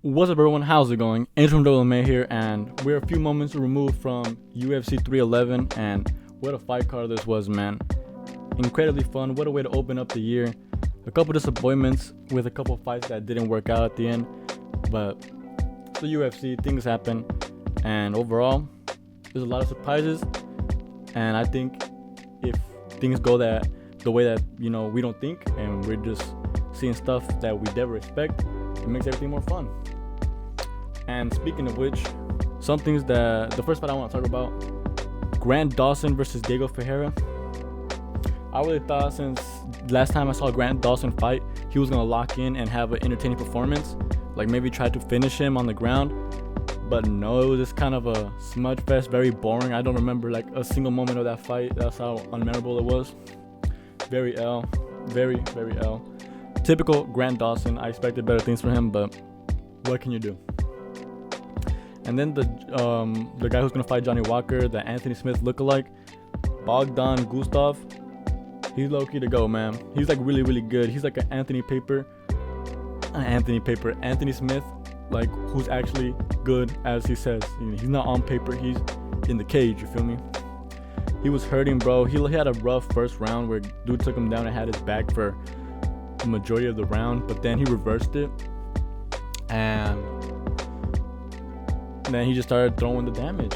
What's up, everyone? How's it going? Angel from May here, and we're a few moments removed from UFC 311, and what a fight card this was, man. Incredibly fun. What a way to open up the year. A couple disappointments with a couple fights that didn't work out at the end, but the UFC, things happen, and overall, there's a lot of surprises, and I think if things go the way that, we don't think, and we're just seeing stuff that we never expect, it makes everything more fun. And speaking of which, some things that the first fight I want to talk about, Grant Dawson versus Diego Ferreira. I really thought since last time I saw Grant Dawson fight, he was gonna lock in and have an entertaining performance, like maybe try to finish him on the ground. But no, it was just kind of a smudge fest, very boring. I don't remember like a single moment of that fight. That's how unmemorable it was. Very L, very L. Typical Grant Dawson. I expected better things from him, but what can you do? And then the guy who's gonna fight Johnny Walker, the Anthony Smith lookalike, Bogdan Gustav. He's low-key to go, man. He's like really good. He's like an Anthony Smith, like who's actually good as he says. He's not on paper. He's in the cage. You feel me? He was hurting, bro. He had a rough first round where dude took him down and had his back for the majority of the round, but then he reversed it, and then he just started throwing the damage.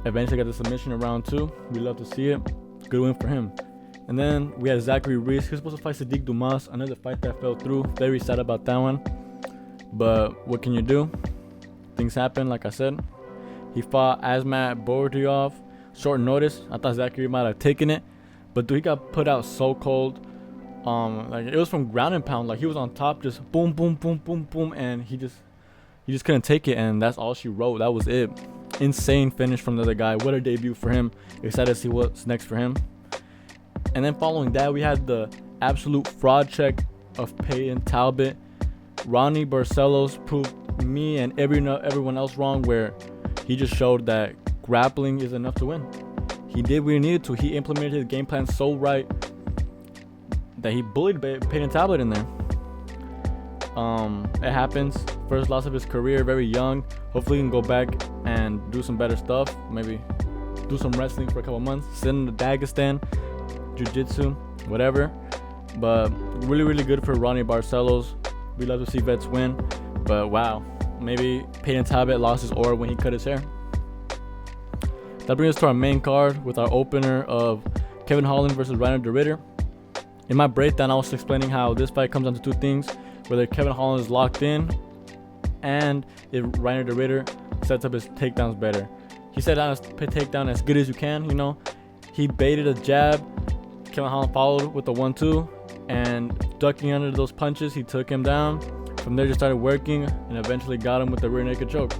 Eventually got the submission in round 2. We love to see it. Good win for him. And then we had Zachary Reese. He was supposed to fight Sadiq Dumas. Another fight that fell through. Very sad about that one. But what can you do? Things happen, like I said. He fought Asmat Borodiyov. Short notice. I thought Zachary might have taken it. But dude, he got put out so cold. Like it was from ground and pound. Like he was on top, just boom, and he just couldn't take it, and that's all she wrote. That was it. Insane finish from the other guy. What a debut for him. Excited to see what's next for him. And then following that, we had the absolute fraud check of Peyton Talbot. Ronnie Barcelos proved me and everyone else wrong, where he just showed that grappling is enough to win. He did what he needed to. He implemented his game plan so right that he bullied Peyton Talbot in there. It happens. First loss of his career, very young. Hopefully he can go back and do some better stuff. Maybe do some wrestling for a couple months. Send him to Dagestan, jiu-jitsu, whatever. But really good for Ronnie Barcelos. We love to see vets win. But wow, maybe Peyton Talbot lost his aura when he cut his hair. That brings us to our main card with our opener of Kevin Holland versus Reiner de Ridder. In my breakdown, I was explaining how this fight comes down to two things: whether Kevin Holland is locked in, and if Reiner de Ridder sets up his takedowns better. He set down his takedown as good as you can. He baited a jab. Kevin Holland followed with the 1-2, and ducking under those punches, he took him down. From there, just started working, and eventually got him with the rear naked choke.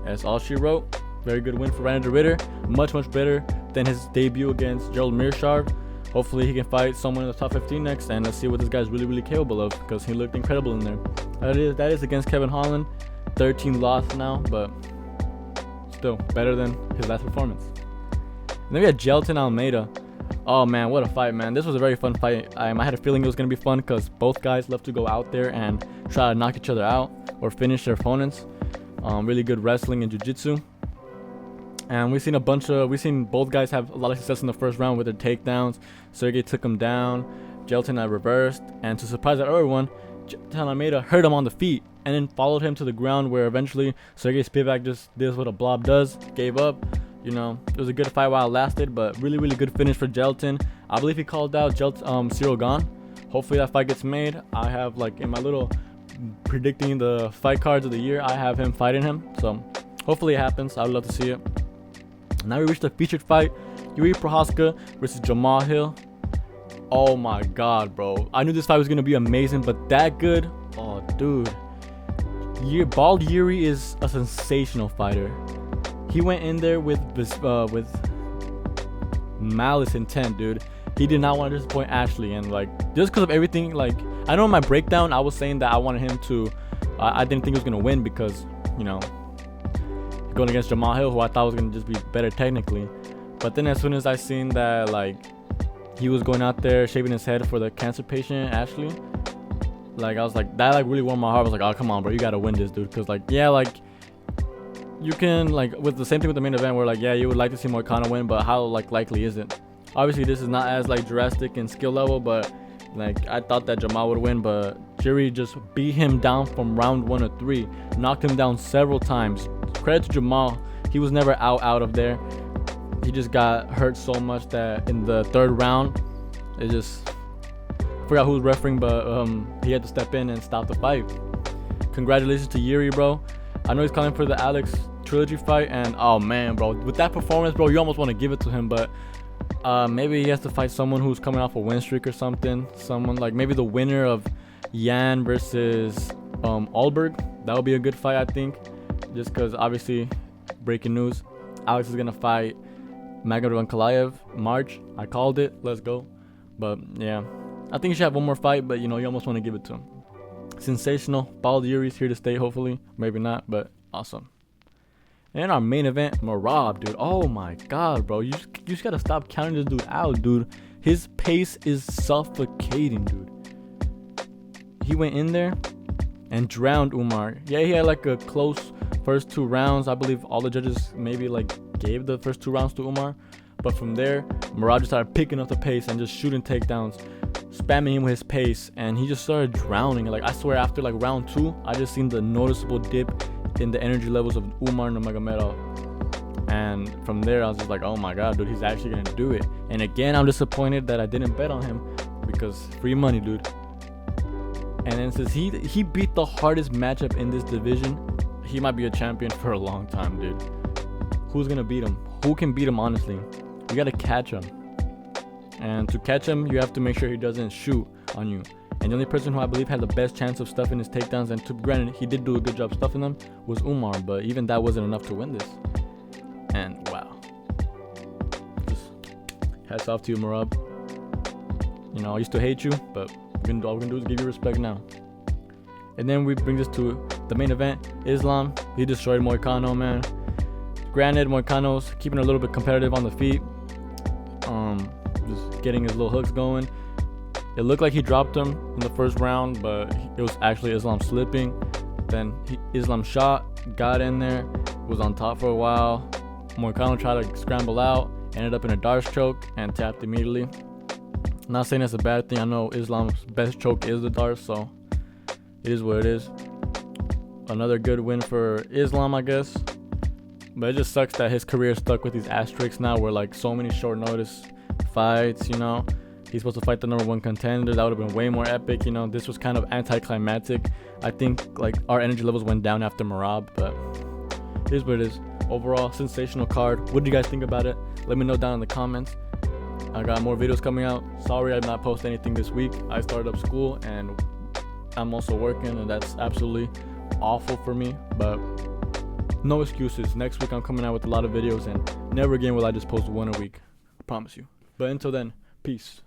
That's all she wrote. Very good win for Reiner de Ridder. Much better than his debut against Gerald Meerschaert. Hopefully he can fight someone in the top 15 next, and let's see what this guy's really capable of, because he looked incredible in there. That is against Kevin Holland. 13 loss now, but still better than his last performance. And then we had Gelton Almeida. Oh man, what a fight, man. This was a very fun fight. I had a feeling it was going to be fun because both guys love to go out there and try to knock each other out or finish their opponents. Really good wrestling and jiu-jitsu. And we've seen both guys have a lot of success in the first round with their takedowns. Sergey took him down. Gelton reversed. And to surprise everyone, Gelton Almeida hurt him on the feet and then followed him to the ground, where eventually Sergey Spivak just did what a blob does, gave up. It was a good fight while it lasted, but really good finish for Gelton. I believe he called out Cyril Gane. Hopefully that fight gets made. I have, like, in my little predicting the fight cards of the year, I have him fighting him. So hopefully it happens. I would love to see it. Now we reached the featured fight, Yuri Prochazka versus Jamal Hill. Oh my god, bro. I knew this fight was going to be amazing, but that good? Oh, dude. Bald Yuri is a sensational fighter. He went in there with malice intent, dude. He did not want to disappoint Ashley, and like just because of everything, like I know in my breakdown I was saying that I wanted him to, I didn't think he was gonna win because going against Jamal Hill, who I thought was gonna just be better technically. But then as soon as I seen that like he was going out there shaving his head for the cancer patient Ashley, Like I was like, that like really warmed my heart. I was like, oh come on, bro, you gotta win this, dude. Cause like yeah, like you can like with the same thing with the main event where like yeah, you would like to see Moicano win, but how like likely is it? Obviously this is not as like drastic in skill level, but like I thought that Jamal would win, but Jiri just beat him down from round 1 to 3, knocked him down several times. Credit to Jamal, he was never out of there. He just got hurt so much that in the 3rd round, it just I forgot who was refereeing, but he had to step in and stop the fight. Congratulations to Jiri, bro. I know he's calling for the Alex trilogy fight, and oh man, bro, with that performance, bro, you almost want to give it to him, but maybe he has to fight someone who's coming off a win streak or something. Someone like maybe the winner of Yan versus Alberg. That would be a good fight, I think. Just because obviously, breaking news, Alex is gonna fight Magomedov Ankalaev March. I called it. Let's go. But yeah, I think he should have one more fight. But you know, you almost want to give it to him. Sensational. Paul Yuri's here to stay. Hopefully, maybe not, but awesome. And our main event, Merab, dude. Oh my god, bro. You just gotta stop counting this dude out, dude. His pace is suffocating, dude. He went in there and drowned Umar. Yeah, he had like a close first 2 rounds. I believe all the judges maybe like gave the first 2 rounds to Umar. But from there, Merab just started picking up the pace and just shooting takedowns, spamming him with his pace, and he just started drowning. Like I swear, after like round 2, I just seen the noticeable dip in the energy levels of Umar Nurmagomedov. And from there, I was just like, oh my god, dude, he's actually gonna do it. And again, I'm disappointed that I didn't bet on him, because free money, dude. And then since he beat the hardest matchup in this division, he might be a champion for a long time, dude. Who's gonna beat him? Who can beat him, honestly? You gotta catch him. And to catch him, you have to make sure he doesn't shoot on you. And the only person who I believe had the best chance of stuffing his takedowns, and to granted, he did do a good job stuffing them, was Umar. But even that wasn't enough to win this. And wow. Just hats off to you, Merab. You know, I used to hate you, but all we're gonna do is give you respect now. And then we bring this to the main event. Islam, he destroyed Moicano, man. Granted, Moicano's keeping a little bit competitive on the feet. Just getting his little hooks going. It looked like he dropped him in the first round, but it was actually Islam slipping. Then Islam shot, got in there, was on top for a while. Moicano tried to scramble out, ended up in a Darce choke, and tapped immediately. Not saying that's a bad thing. I know Islam's best choke is the Darce, so it is what it is. Another good win for Islam, I guess. But it just sucks that his career is stuck with these asterisks now, where like so many short notice fights, you know. He's supposed to fight the #1 contender. That would have been way more epic, you know. This was kind of anticlimactic. I think like our energy levels went down after Merab, but it is what it is. Overall, sensational card. What do you guys think about it? Let me know down in the comments. I got more videos coming out. Sorry I did not post anything this week. I started up school and I'm also working, and that's absolutely awful for me, but no excuses. Next week I'm coming out with a lot of videos, and never again will I just post 1 a week. I promise you. But until then, peace.